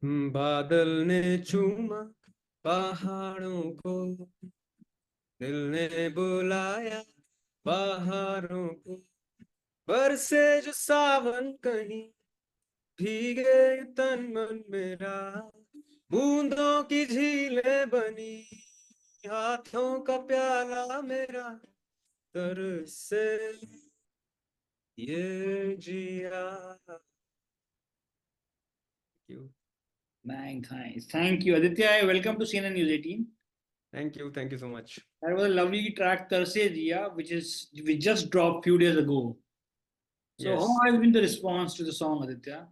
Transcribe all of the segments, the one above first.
बादल ने चूमा पहाड़ों को, दिल ने बुलाया बहारों को, बरसे जो सावन कहीं, भीगे तन मन मेरा, बूंदों की झीलें बनी, हाथों का प्याला मेरा, तरसे ये जिया। you. Nice, nice. Thank you, Aditya. Welcome to CNN News 18. Thank you so much. That was a lovely track, Tarse Jia, which just dropped few days ago. So, how Yes. has been the response to the song, Aditya?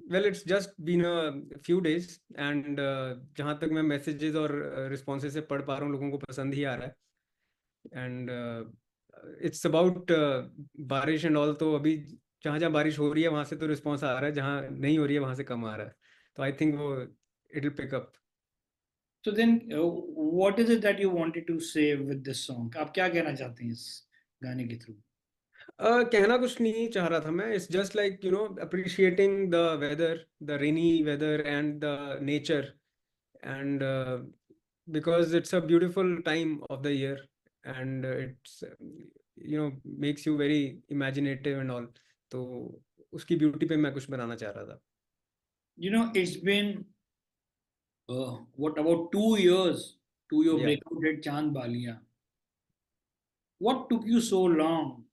Well, it's just been a few days and जहाँ तक मैं messages और responses से पढ़ पा रहा हूँ, लोगों को पसंद ही आ रहा है and it's about बारिश and all. तो अभी जहाँ जहाँ बारिश हो रही है वहाँ से तो response आ रहा है, जहाँ नहीं हो रही है वहाँ से कम आ रहा है. तो I think वो it'll pick up. So then, what is it that you wanted to say with this song? आप क्या कहना चाहते हैं इस गाने के through? कहना कुछ नहीं चाह रहा था मैं. It's just like appreciating the weather, the rainy weather and the nature, and because it's a beautiful time of the year and it's makes you very imaginative and all. तो उसकी ब्यूटी पे मैं कुछ बनाना चाह रहा था. It's been what about 2 years to your Yeah. breakout hit Chand Balia. What took you so long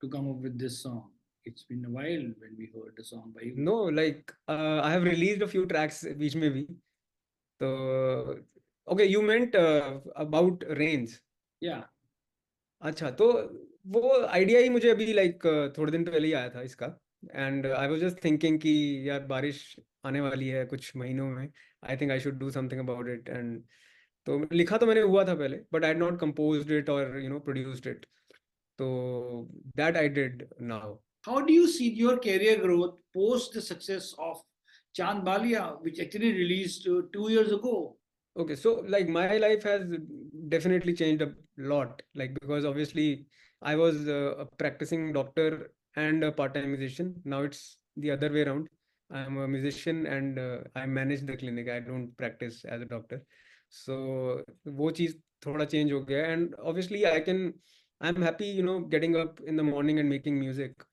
to come up with this song? It's been a while when we heard the song by you. No, like I have released a few tracks बीच में भी. तो okay, you meant about rains. Yeah. अच्छा, तो वो idea ही मुझे अभी like थोड़े दिन पहले ही आया था इसका. And I was just thinking कि यार बारिश आने वाली है कुछ महीनों में. I think I should do something about it. And तो लिखा तो मैंने हुआ था पहले, but I had not composed it और प्रोड्यूस्ड इट. तो that I did now. How do you see your career growth post the success of Chand Balia, which actually released 2 years ago? Okay, so like my life has definitely changed a lot. Like because obviously I was a practicing doctor and a part-time musician. Now it's the other way around. I'm a musician and I manage the clinic. I don't practice as a doctor. So वो चीज़ थोड़ा change हो गया. And obviously I'm happy, getting up in the morning and making music.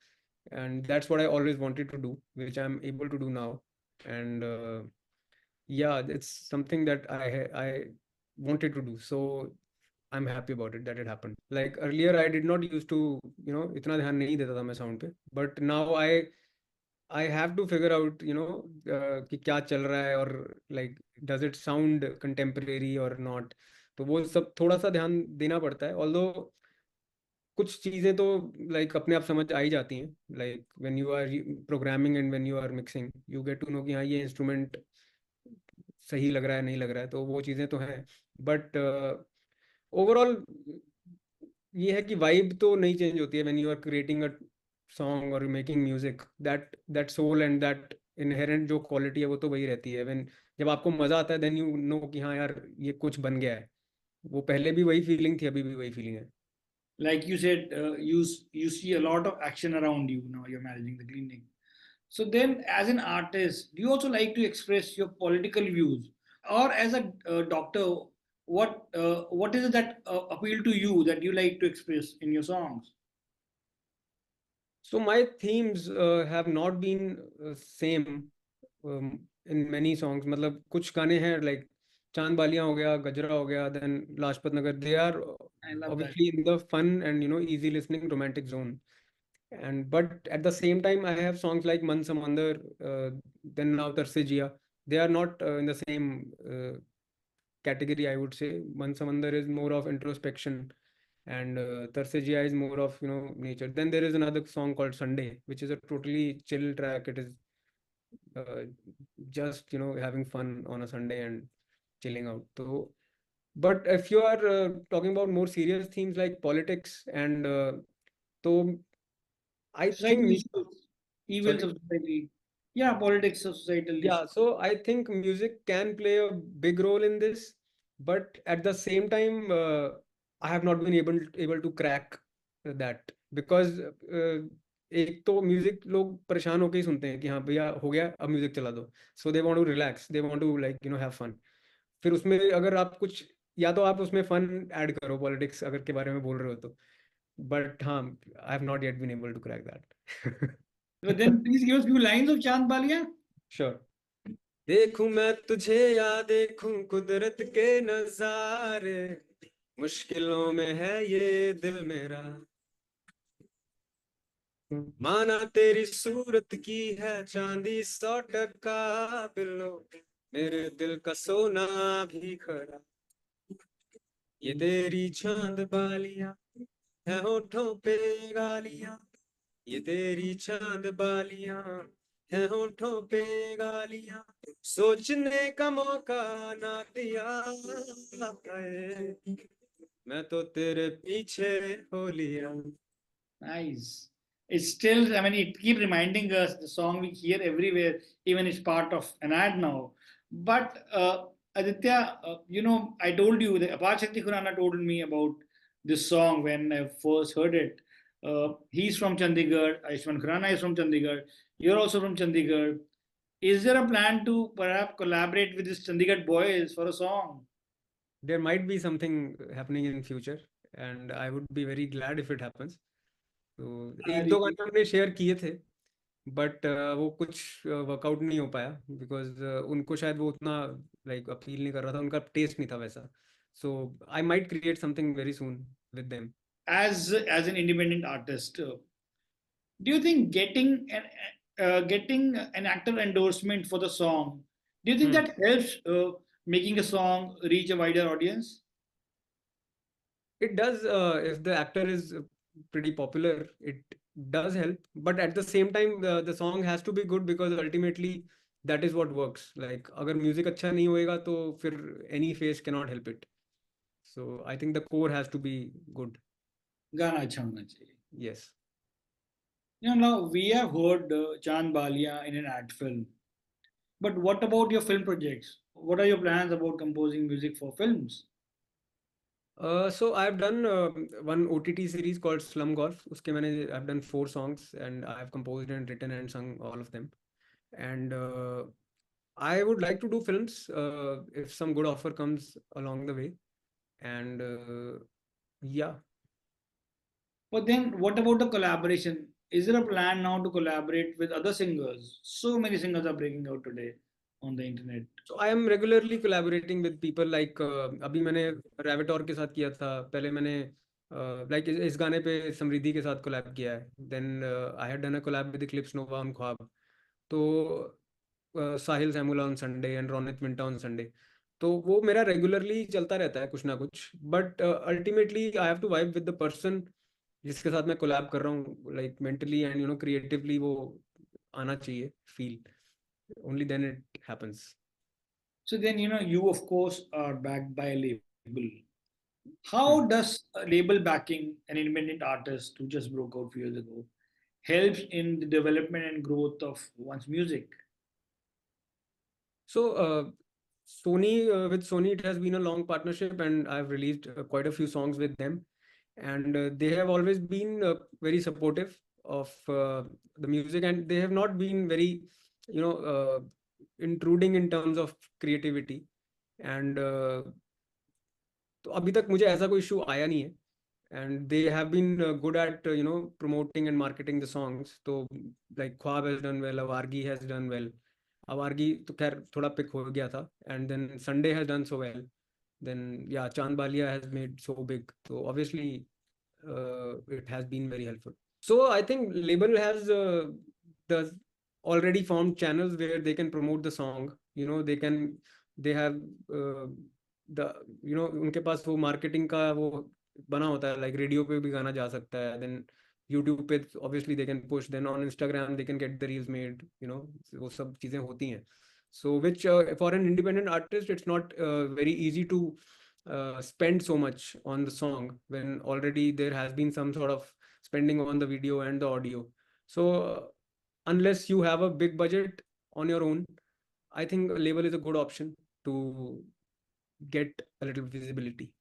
And that's what I always wanted to do, which I'm able to do now. And yeah, it's something that I wanted to do. So I'm happy about it that it happened. Like earlier I did not used to, इतना ध्यान नहीं देता था मैं sound पे. But now I have to figure out, कि क्या चल रहा है और like does it sound contemporary or not. तो वो सब थोड़ा सा ध्यान देना पड़ता है. Although कुछ चीज़ें तो like अपने आप समझ आ ही जाती हैं. Like when you are programming and when you are mixing, you get to know कि हाँ ये instrument सही लग रहा है नहीं लग रहा है. तो वो चीज़ें तो हैं. बट ओवरऑल ये है कि वाइब तो नहीं चेंज होती है when you are creating a song और making music. That soul and that inherent जो क्वालिटी है वो तो वही रहती है. व्हेन जब आपको मजा आता है देन यू नो कि हाँ यार ये कुछ बन गया है. वो पहले भी वही फीलिंग थी, अभी भी वही फीलिंग है. Like you said, you see a lot of action around you now. You're managing the clinic. So then, as an artist, do you also like to express your political views, or as a doctor, what is it that appeal to you that you like to express in your songs? So my themes have not been same in many songs. मतलब कुछ गाने हैं like चांद बालियां हो गया, गजरा हो गया, then Lajpat Nagar. They are I love that. obviously in the fun and easy listening romantic zone. And but at the same time I have songs like Man Samandar, then now Tarse Jia. They are not in the same category, I would say. Man Samandar is more of introspection and Tarse Jia is more of nature. Then there is another song called Sunday, which is a totally chill track. It is uh, just having fun on a Sunday and chilling out. So, but if you are talking about more serious themes like politics and so I think Societal issues, evils sorry. of society. Yeah, politics of societal Yeah, issues. so I think music can play a big role in this, but at the same time, I have not been able to crack that because एक तो music लोग परेशान होके ही सुनते हैं कि हाँ भैया हो गया अब म्यूजिक चला दो, so they want to relax, they want to like have fun. फिर उसमें अगर आप कुछ, या तो आप उसमें फन ऐड करो, पॉलिटिक्स अगर के बारे में बोल रहे हो तो, बट हाँ, I have not yet been able to crack that. But then please give us few lines of Chand Balia. Sure. देखूं मैं तुझे या देखूं कुदरत के नजारे, मुश्किलों में है ये दिल मेरा, माना तेरी सूरत की है चांदी 100% बिलो, मेरे दिल का सोना भी खरा, ये तेरी चांद बालियां है होठों पे गालियां, ये तेरी चांद बालियां है होठों पे गालियां, सोचने का मौका ना दिया है, मैं तो तेरे पीछे हो लिया। Nice. It's still, I mean, it keep reminding us the song we hear everywhere, even it's part of an ad now. But Aditya, I told you that Apar Shakti Khurana told me about this song when I first heard it. He's from Chandigarh, Ayushman Khurana is from Chandigarh, you're also from Chandigarh. Is there a plan to perhaps collaborate with these Chandigarh boys for a song? There might be something happening in future and I would be very glad if it happens. तो एक दो गाने हमने share किए थे, but वो कुछ workout नहीं हो पाया बिकॉज उनको शायद वो उतना लाइक अपील नहीं कर रहा था, उनका टेस्ट नहीं था वैसा। So I might create something very soon with them. As an independent artist, do you think getting an actor endorsement for the song, do you think that helps making a song reach a wider audience? It does, if the actor is pretty popular, it does help. But at the same time, the song has to be good because ultimately that is what works. Like अगर music अच्छा नहीं होएगा तो फिर any face cannot help it. So I think the core has to be good. गाना अच्छा होना चाहिए. Yes. Now we have heard Chand Balia in an ad film, but what about your film projects? What are your plans about composing music for films? So I've done one OTT series called Slum Golf. उसके मैंने I've done 4 songs and I've composed and written and sung all of them. And I would like to do films if some good offer comes along the way. And yeah. But then what about the collaboration? Is there a plan now to collaborate with other singers? So many singers are breaking out today on the internet. So I am regularly collaborating with people like अभी मैंने Ravator के साथ किया था, पहले मैंने like इस गाने पे समृद्धि के साथ कोलैब किया है, then I had done a collab with Eclipse Nova on ख्वाब, तो साहिल सैमुला ऑन संडे एंड रोनित मिंटा ऑन संडे, तो वो मेरा रेगुलरली चलता रहता है कुछ ना कुछ, but ultimately I have to vibe with the person जिसके साथ मैं कोलैब कर रहा हूँ, लाइक मेंटली एंड क्रिएटिवली वो आना चाहिए feel, only then it happens. So then, you of course are backed by a label. How does a label backing an independent artist who just broke out few years ago helps in the development and growth of one's music? So Sony, with Sony, it has been a long partnership, and I've released quite a few songs with them, and they have always been very supportive of the music, and they have not been very, intruding in terms of creativity, and तो अभी तक मुझे ऐसा कोई issue आया नहीं है, and they have been good at promoting and marketing the songs, तो like ख्वाब has done well, Awargi has done well, Awargi तो खैर थोड़ा पिक हो गया था, and then Sunday has done so well, then yeah, Chand Balia has made so big, so obviously it has been very helpful. So I think label has the already formed channels where they can promote the song, they have uh, the उनके पास वो marketing का वो बना होता है, like radio पे भी गाना जा सकता है, देन यूट्यूब पे obviously they can push, then on Instagram they can get the reels made, वो सब चीज़ें होती हैं, so which for an independent artist it's not very easy to spend so much on the song when already there has been some sort of spending on the video and the audio. So unless you have a big budget on your own, I think a label is a good option to get a little visibility.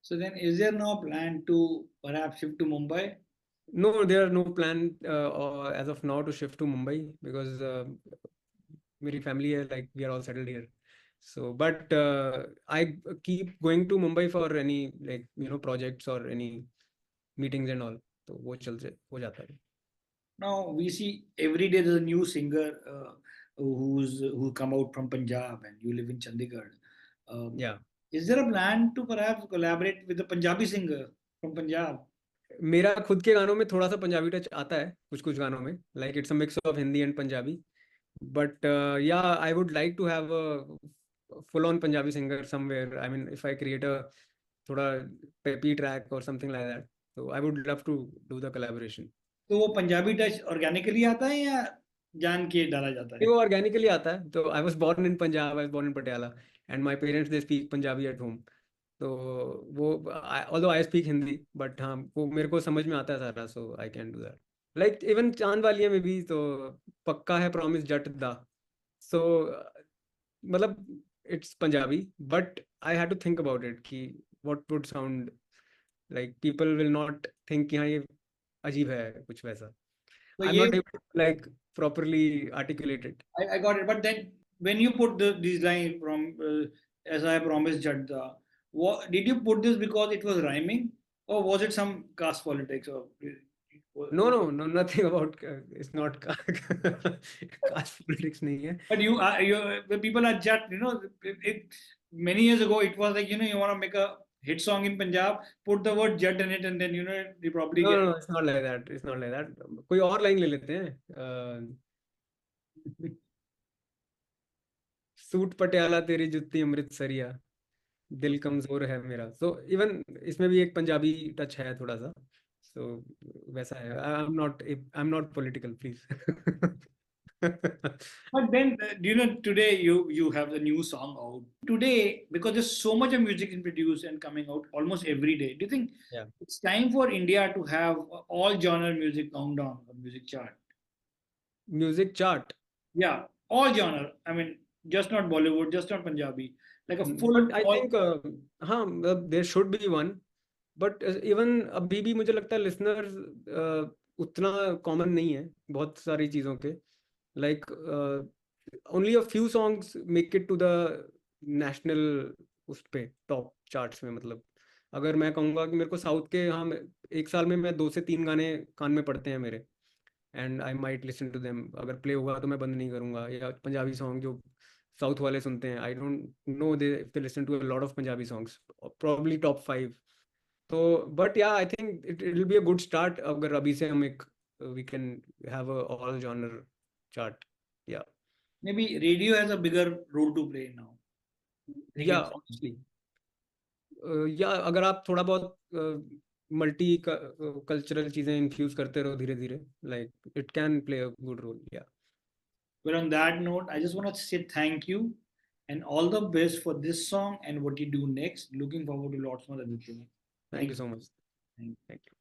So then, is there no plan to perhaps shift to Mumbai? No, there are no plan as of now to shift to Mumbai because मेरी family है, like we are all settled here. So, but I keep going to Mumbai for any like projects or any meetings and all. तो वो हो जाता है. Now we see every day there's a new singer who come out from Punjab, and you live in Chandigarh. Yeah. Is there a plan to perhaps collaborate with a Punjabi singer from Punjab? मेरा खुद के गानों में थोड़ा सा Punjabi touch आता है कुछ गानों में, like it's a mix of Hindi and Punjabi. But yeah, I would like to have a full-on Punjabi singer somewhere. I mean, if I create a thoda peppy track or something like that, so I would love to do the collaboration. तो वो Punjabi touch organically आता है या जान के डाला जाता है? वो ऑर्गेनिकली आता है. तो I was born in Punjab, I was born in Patiala, and my parents they speak Punjabi at home. तो वो although I speak Hindi, but हाँ वो मेरे को समझ में आता है सारा, so I can do that. Like even चांद वालिया में भी तो पक्का है प्रॉमिस जट दा. So मतलब it's Punjabi, but I had to think about it कि what would sound like people will not think कि हाँ ये अजीब है कुछ वैसा. तो I'm ये not able to like properly articulate it. I got it. But then when you put these lines from as I promised Jadda, what did you put this because it was rhyming, or was it some caste politics? Or No, nothing about it's not caste politics नहीं है. But when people are Jat, many years ago it was like you want to make a hit song in Punjab, put the word Jat in it, and then you probably get. No, it's not like that. It's not like that. कोई और line ले लेते हैं. Suit Patiala तेरी जुत्ती अमृतसरिया दिल कमजोर है मेरा. So even इसमें भी एक पंजाबी टच है थोड़ा सा. So वैसा है. I'm not political, please. But then, today you have the new song out. Today, because there's so much of music is produced and coming out almost every day, do you think Yeah. it's time for India to have all genre music countdown on music chart? Music chart. Yeah, all genre. I mean, just not Bollywood, just not Punjabi. Like a full. But I think हाँ there should be one. But even अभी भी मुझे लगता है listeners उतना common नहीं है बहुत सारी चीज़ों के. Like only a few songs make it to the national उस पे top charts में. मतलब अगर मैं कहूँगा कि मेरे को साउथ के हाँ एक साल में मैं 2 से 3 गाने कान में पड़ते हैं मेरे, and I might listen to them. अगर प्ले होगा तो मैं बंद नहीं करूँगा. या पंजाबी सॉन्ग जो साउथ वाले सुनते हैं, I don't know they listen to a lot of Punjabi songs, probably top 5. तो but yeah I think it will be a good start अगर अभी से हम एक we can have a all genre chart. Yeah Maybe radio has a bigger role to play now. या obviously या अगर आप थोड़ा बहुत मल्टी कल्चरल चीजें इन्फ्यूज करते रहो धीरे धीरे, like it can play a good role. Yeah Well, on that note, I just want to say thank you and all the best for this song and what you do next. Looking forward to lots more other things. Thank you so much. Thank you. Thank you.